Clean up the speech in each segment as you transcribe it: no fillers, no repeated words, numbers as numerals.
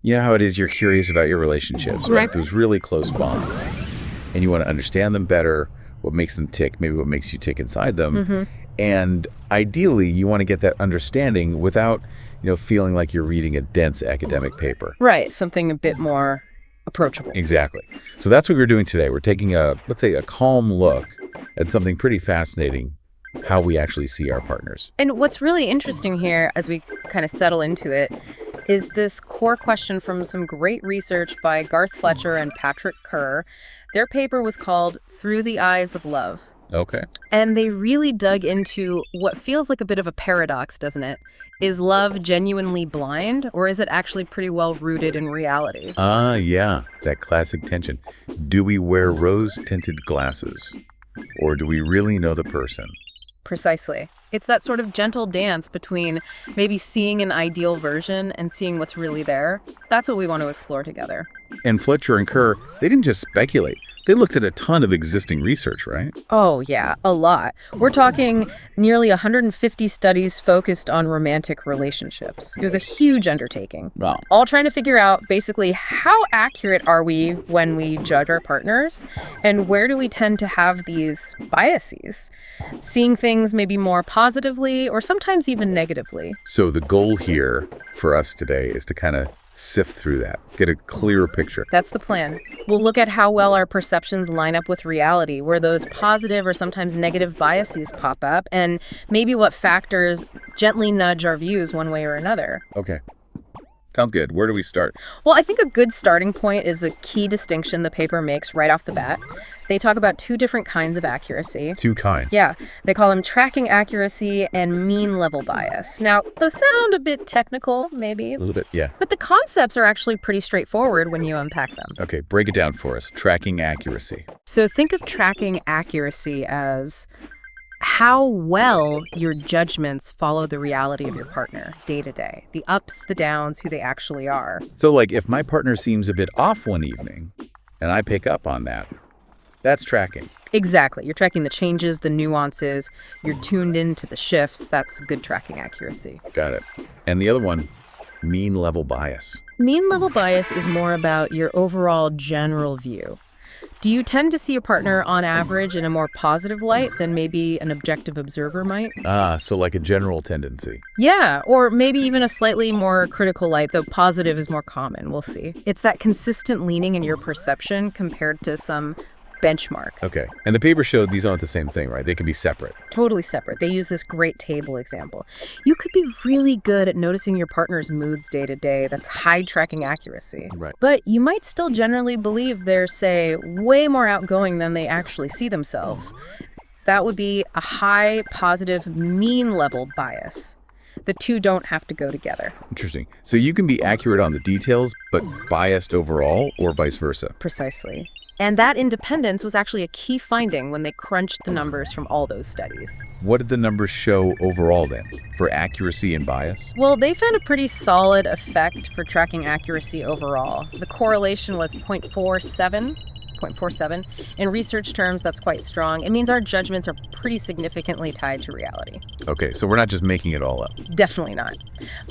You know how it is, you're curious about your relationships, right? Those really close bonds. And you want to understand them better, what makes them tick, maybe what makes you tick inside them. And ideally, you want to get that understanding without, feeling like you're reading a dense academic paper. Right, something a bit more approachable. Exactly. So that's what we're doing today. We're taking let's say, a calm look at something pretty fascinating, how we actually see our partners. And what's really interesting here, as we kind of settle into it, is this core question from some great research by Garth Fletcher and Patrick Kerr. Their paper was called Through the Eyes of Love. Okay. And they really dug into what feels like a bit of a paradox, doesn't it? Is love genuinely blind, or is it actually pretty well rooted in reality? Yeah, that classic tension. Do we wear rose-tinted glasses, or do we really know the person? Precisely. It's that sort of gentle dance between maybe seeing an ideal version and seeing what's really there. That's what we want to explore together. And Fletcher and Kerr, they didn't just speculate. They looked at a ton of existing research, right? Oh, yeah, a lot. We're talking nearly 150 studies focused on romantic relationships. It was a huge undertaking. Wow. All trying to figure out basically how accurate are we when we judge our partners, and where do we tend to have these biases, seeing things maybe more positively or sometimes even negatively. So the goal here for us today is to kind of sift through that, get a clearer picture. That's the plan. We'll look at how well our perceptions line up with reality, where those positive or sometimes negative biases pop up, and maybe what factors gently nudge our views one way or another. Okay. Sounds good. Where do we start? Well, I think a good starting point is a key distinction the paper makes right off the bat. They talk about two different kinds of accuracy. Two kinds. Yeah, they call them tracking accuracy and mean level bias. Now, those sound a bit technical, maybe. A little bit, yeah. But the concepts are actually pretty straightforward when you unpack them. Okay, break it down for us. Tracking accuracy. So think of tracking accuracy as how well your judgments follow the reality of your partner day to day, the ups, the downs, who they actually are. So, like, if my partner seems a bit off one evening, and I pick up on that, that's tracking. Exactly. You're tracking the changes, the nuances. You're tuned into the shifts. That's good tracking accuracy. Got it. And the other one, mean level bias. Mean level bias is more about your overall general view. Do you tend to see your partner on average in a more positive light than maybe an objective observer might? So like a general tendency. Yeah, or maybe even a slightly more critical light, though positive is more common. We'll see. It's that consistent leaning in your perception compared to some benchmark. Okay. And the paper showed these aren't the same thing, right? They can be separate. Totally separate. They use this great table example. You could be really good at noticing your partner's moods day to day. That's high tracking accuracy. Right. But you might still generally believe they're, say, way more outgoing than they actually see themselves. That would be a high positive mean level bias. The two don't have to go together. Interesting. So you can be accurate on the details, but biased overall, or vice versa. Precisely. And that independence was actually a key finding when they crunched the numbers from all those studies. What did the numbers show overall then, for accuracy and bias? Well, they found a pretty solid effect for tracking accuracy overall. The correlation was 0.47. In research terms, that's quite strong. It means our judgments are pretty significantly tied to reality. Okay, so we're not just making it all up. Definitely not.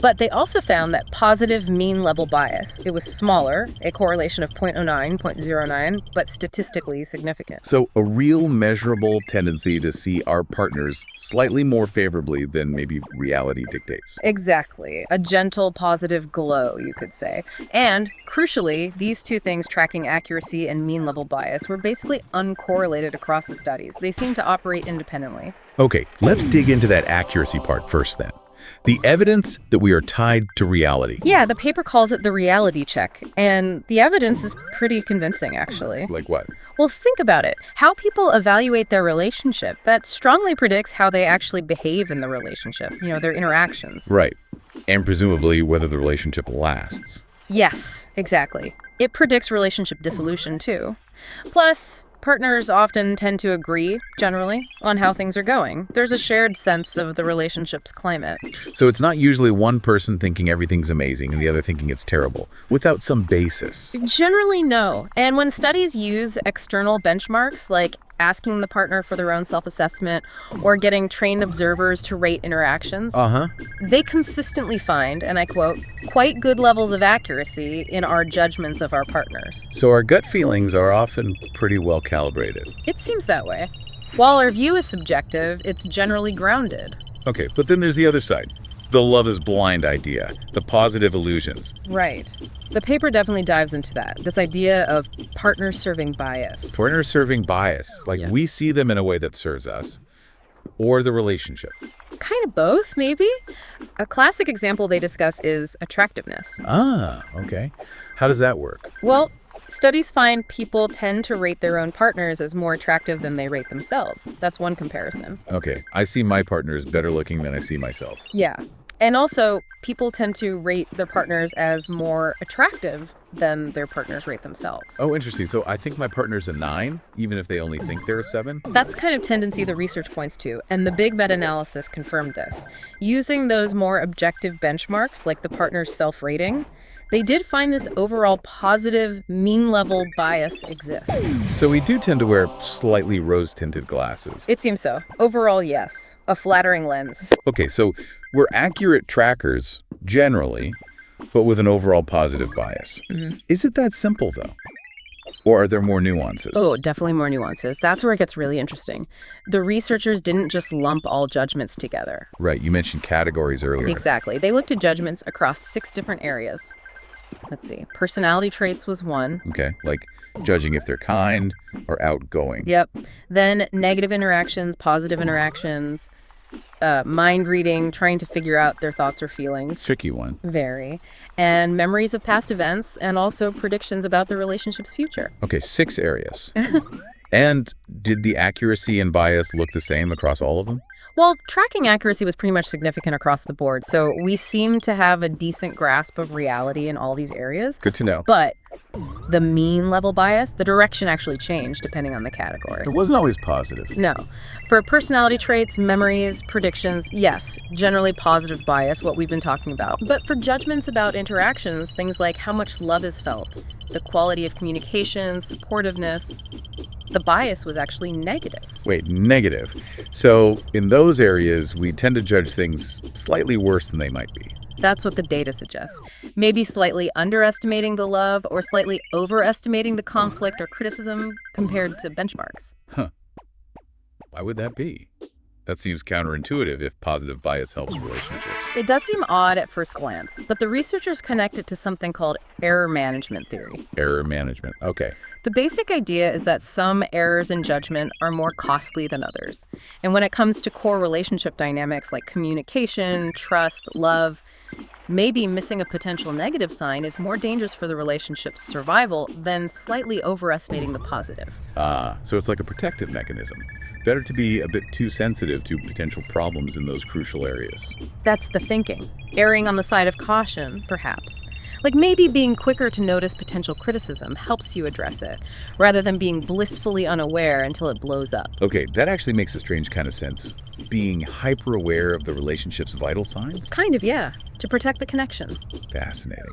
But they also found that positive mean level bias, it was smaller, a correlation of 0.09, 0.09, but statistically significant. So a real measurable tendency to see our partners slightly more favorably than maybe reality dictates. Exactly. A gentle positive glow, you could say. And crucially, these two things, tracking accuracy and mean level bias, were basically uncorrelated across the studies. They seem to operate independently. Okay, let's dig into that accuracy part first then. The evidence that we are tied to reality. Yeah, the paper calls it the reality check, and the evidence is pretty convincing, actually. Like what? Well, think about it. How people evaluate their relationship, that strongly predicts how they actually behave in the relationship, their interactions. Right. And presumably whether the relationship lasts. Yes, exactly. It predicts relationship dissolution, too. Plus, partners often tend to agree, generally, on how things are going. There's a shared sense of the relationship's climate. So it's not usually one person thinking everything's amazing and the other thinking it's terrible, without some basis. Generally, no. And when studies use external benchmarks like asking the partner for their own self-assessment or getting trained observers to rate interactions, they consistently find, and I quote, quite good levels of accuracy in our judgments of our partners. So our gut feelings are often pretty well calibrated. It seems that way. While our view is subjective, it's generally grounded. Okay, but then there's the other side. The love is blind idea, the positive illusions. Right. The paper definitely dives into that, this idea of partner-serving bias. Partner-serving bias, like we see them in a way that serves us, or the relationship. Kind of both, maybe. A classic example they discuss is attractiveness. Ah, okay. How does that work? Well, studies find people tend to rate their own partners as more attractive than they rate themselves. That's one comparison. Okay, I see my partner as better looking than I see myself. Yeah. And also, people tend to rate their partners as more attractive than their partners rate themselves. Oh, interesting. So I think my partner's a 9, even if they only think they're a 7? That's kind of tendency the research points to, and the big meta-analysis confirmed this. Using those more objective benchmarks, like the partner's self-rating, they did find this overall positive mean-level bias exists. So we do tend to wear slightly rose-tinted glasses. It seems so. Overall, yes. A flattering lens. Okay, so we're accurate trackers, generally, but with an overall positive bias. Is it that simple, though? Or are there more nuances? Oh, definitely more nuances. That's where it gets really interesting. The researchers didn't just lump all judgments together. Right, you mentioned categories earlier. Exactly. They looked at judgments across 6 different areas. Let's see. Personality traits was one. Okay, like judging if they're kind or outgoing. Yep. Then negative interactions, positive interactions, mind reading, trying to figure out their thoughts or feelings. Tricky one. Very. And memories of past events, and also predictions about the relationship's future. Okay, 6 areas. And did the accuracy and bias look the same across all of them? Well, tracking accuracy was pretty much significant across the board, so we seem to have a decent grasp of reality in all these areas. Good to know. But the mean level bias, the direction actually changed depending on the category. It wasn't always positive. No. For personality traits, memories, predictions, yes, generally positive bias, what we've been talking about. But for judgments about interactions, things like how much love is felt, the quality of communication, supportiveness, the bias was actually negative. Wait, negative. So in those areas, we tend to judge things slightly worse than they might be. That's what the data suggests. Maybe slightly underestimating the love or slightly overestimating the conflict or criticism compared to benchmarks. Huh. Why would that be? That seems counterintuitive if positive bias helps relationships. It does seem odd at first glance, but the researchers connect it to something called error management theory. Error management. Okay. The basic idea is that some errors in judgment are more costly than others. And when it comes to core relationship dynamics like communication, trust, love, maybe missing a potential negative sign is more dangerous for the relationship's survival than slightly overestimating the positive. So it's like a protective mechanism. Better to be a bit too sensitive to potential problems in those crucial areas. That's the thinking. Erring on the side of caution, perhaps. Like maybe being quicker to notice potential criticism helps you address it, rather than being blissfully unaware until it blows up. Okay, that actually makes a strange kind of sense. Being hyper-aware of the relationship's vital signs? Kind of, yeah. To protect the connection. Fascinating.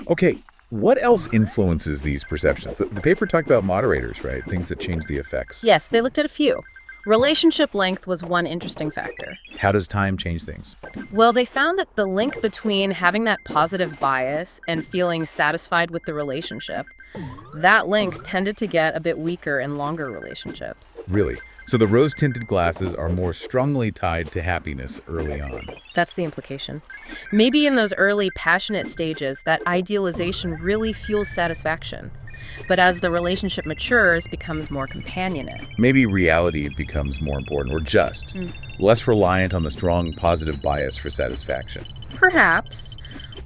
Okay, what else influences these perceptions? The paper talked about moderators, right? Things that change the effects. Yes, they looked at a few. Relationship length was one interesting factor. How does time change things? Well, they found that the link between having that positive bias and feeling satisfied with the relationship, that link tended to get a bit weaker in longer relationships. Really? So the rose-tinted glasses are more strongly tied to happiness early on. That's the implication. Maybe in those early passionate stages, that idealization really fuels satisfaction. But as the relationship matures, becomes more companionate. Maybe reality becomes more important, or just less reliant on the strong positive bias for satisfaction. Perhaps.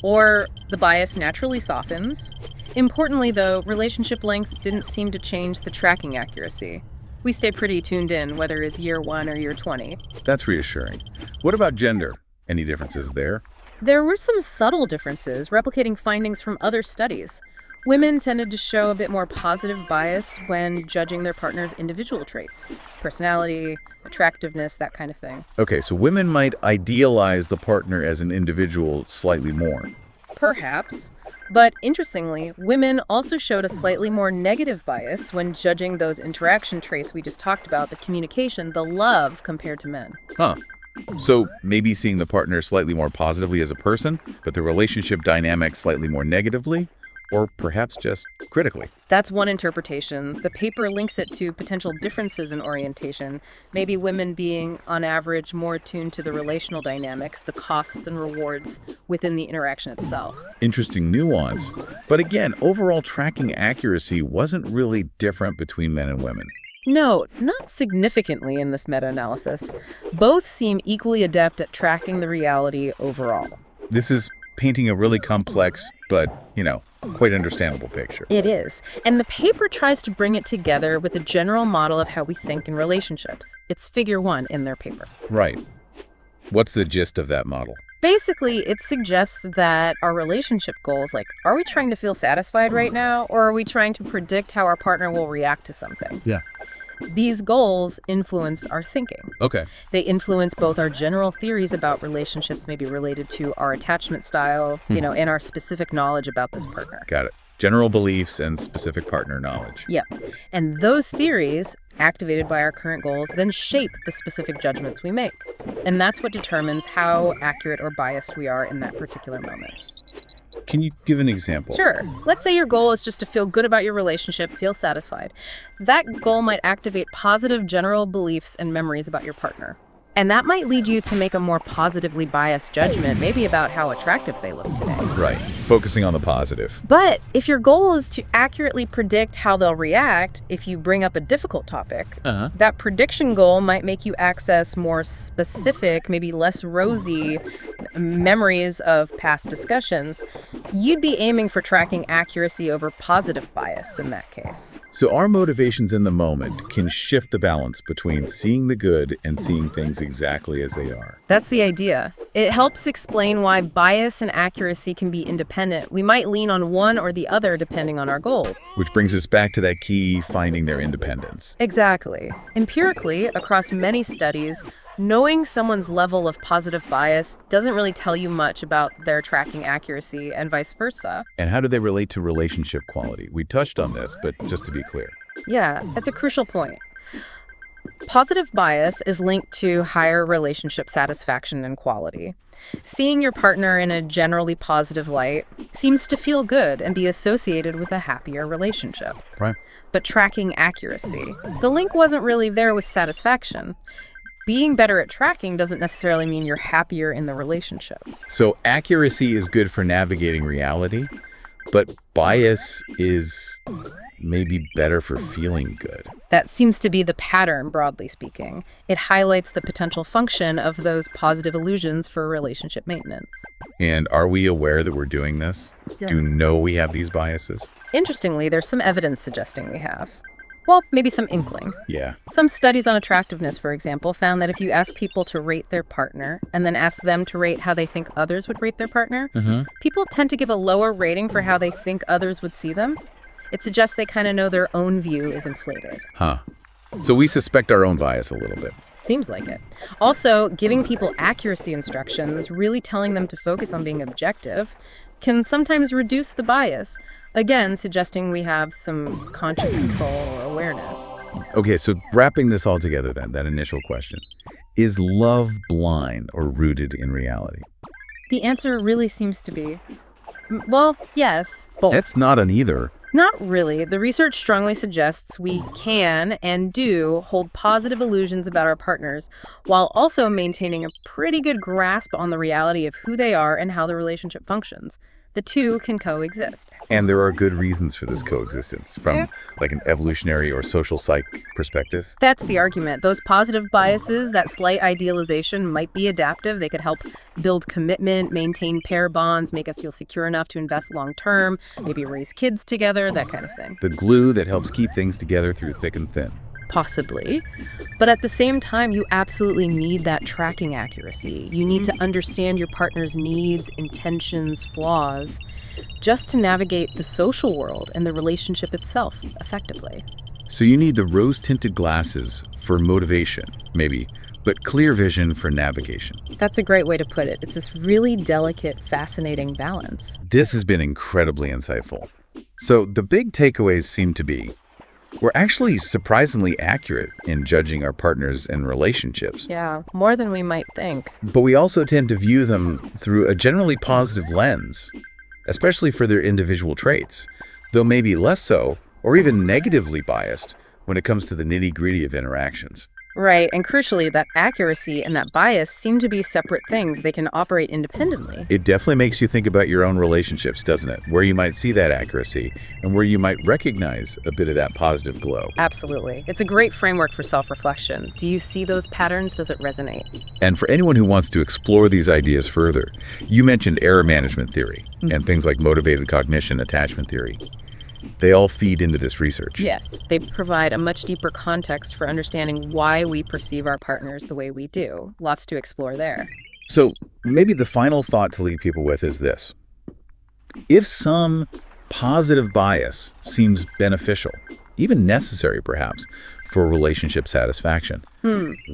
Or the bias naturally softens. Importantly, though, relationship length didn't seem to change the tracking accuracy. We stay pretty tuned in, whether it's year 1 or year 20. That's reassuring. What about gender? Any differences there? There were some subtle differences, replicating findings from other studies. Women tended to show a bit more positive bias when judging their partner's individual traits, personality, attractiveness, that kind of thing. Okay, so women might idealize the partner as an individual slightly more. Perhaps. But interestingly, women also showed a slightly more negative bias when judging those interaction traits we just talked about, the communication, the love, compared to men. Huh. So maybe seeing the partner slightly more positively as a person, but the relationship dynamic slightly more negatively, or perhaps just critically. That's one interpretation. The paper links it to potential differences in orientation, maybe women being, on average, more attuned to the relational dynamics, the costs and rewards within the interaction itself. Interesting nuance. But again, overall tracking accuracy wasn't really different between men and women. No, not significantly in this meta-analysis. Both seem equally adept at tracking the reality overall. This is painting a really complex, but, quite understandable picture. It is. And the paper tries to bring it together with a general model of how we think in relationships. It's figure 1 in their paper. Right. What's the gist of that model? Basically, it suggests that our relationship goals, like, are we trying to feel satisfied right now, or are we trying to predict how our partner will react to something? Yeah. These goals influence our thinking. Okay. They influence both our general theories about relationships, maybe related to our attachment style, and our specific knowledge about this partner. Got it. General beliefs and specific partner knowledge. Yeah. And those theories, activated by our current goals, then shape the specific judgments we make. And that's what determines how accurate or biased we are in that particular moment. Can you give an example? Sure. Let's say your goal is just to feel good about your relationship, feel satisfied. That goal might activate positive general beliefs and memories about your partner. And that might lead you to make a more positively biased judgment, maybe about how attractive they look today. Right. Focusing on the positive. But if your goal is to accurately predict how they'll react if you bring up a difficult topic, that prediction goal might make you access more specific, maybe less rosy memories of past discussions. You'd be aiming for tracking accuracy over positive bias in that case. So our motivations in the moment can shift the balance between seeing the good and seeing things exactly as they are. That's the idea. It helps explain why bias and accuracy can be independent. We might lean on one or the other depending on our goals. Which brings us back to that key, finding their independence. Exactly. Empirically, across many studies, knowing someone's level of positive bias doesn't really tell you much about their tracking accuracy and vice versa. And how do they relate to relationship quality? We touched on this, but just to be clear. Yeah, that's a crucial point. Positive bias is linked to higher relationship satisfaction and quality. Seeing your partner in a generally positive light seems to feel good and be associated with a happier relationship. Right. But tracking accuracy, the link wasn't really there with satisfaction. Being better at tracking doesn't necessarily mean you're happier in the relationship. So accuracy is good for navigating reality, but bias is maybe better for feeling good. That seems to be the pattern, broadly speaking. It highlights the potential function of those positive illusions for relationship maintenance. And are we aware that we're doing this? Yeah. Do we know we have these biases? Interestingly, there's some evidence suggesting we have. Well, maybe some inkling. Yeah. Some studies on attractiveness, for example, found that if you ask people to rate their partner and then ask them to rate how they think others would rate their partner, people tend to give a lower rating for how they think others would see them. It suggests they kind of know their own view is inflated. Huh. So we suspect our own bias a little bit. Seems like it. Also, giving people accuracy instructions, really telling them to focus on being objective, can sometimes reduce the bias. Again, suggesting we have some conscious control or awareness. Okay, so wrapping this all together then, that initial question. Is love blind or rooted in reality? The answer really seems to be, well, yes, both. It's not an either. Not really. The research strongly suggests we can and do hold positive illusions about our partners while also maintaining a pretty good grasp on the reality of who they are and how the relationship functions. The two can coexist. And there are good reasons for this coexistence from like an evolutionary or social psych perspective. That's the argument. Those positive biases, that slight idealization might be adaptive. They could help build commitment, maintain pair bonds, make us feel secure enough to invest long term, maybe raise kids together, that kind of thing. The glue that helps keep things together through thick and thin. Possibly. But at the same time, you absolutely need that tracking accuracy. You need to understand your partner's needs, intentions, flaws, just to navigate the social world and the relationship itself effectively. So you need the rose-tinted glasses for motivation, maybe but clear vision for navigation. That's a great way to put it. It's this really delicate, fascinating balance. This has been incredibly insightful. So the big takeaways seem to be, we're actually surprisingly accurate in judging our partners and relationships. Yeah, more than we might think. But we also tend to view them through a generally positive lens, especially for their individual traits, though maybe less so, or even negatively biased when it comes to the nitty-gritty of interactions. Right, and crucially, that accuracy and that bias seem to be separate things. They can operate independently. It definitely makes you think about your own relationships, doesn't it? Where you might see that accuracy and where you might recognize a bit of that positive glow. Absolutely. It's a great framework for self-reflection. Do you see those patterns? Does it resonate? And for anyone who wants to explore these ideas further, you mentioned error management theory and things like motivated cognition, attachment theory. They all feed into this research. Yes, they provide a much deeper context for understanding why we perceive our partners the way we do. Lots to explore there. So maybe the final thought to leave people with is this. If some positive bias seems beneficial, even necessary perhaps, for relationship satisfaction,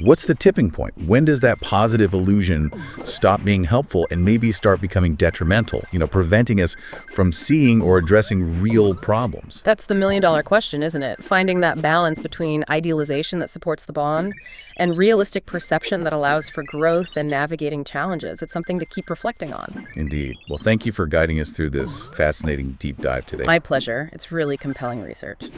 what's the tipping point? When does that positive illusion stop being helpful and maybe start becoming detrimental, preventing us from seeing or addressing real problems? That's the million-dollar question, isn't it? Finding that balance between idealization that supports the bond and realistic perception that allows for growth and navigating challenges. It's something to keep reflecting on. Indeed. Well, thank you for guiding us through this fascinating deep dive today. My pleasure. It's really compelling research.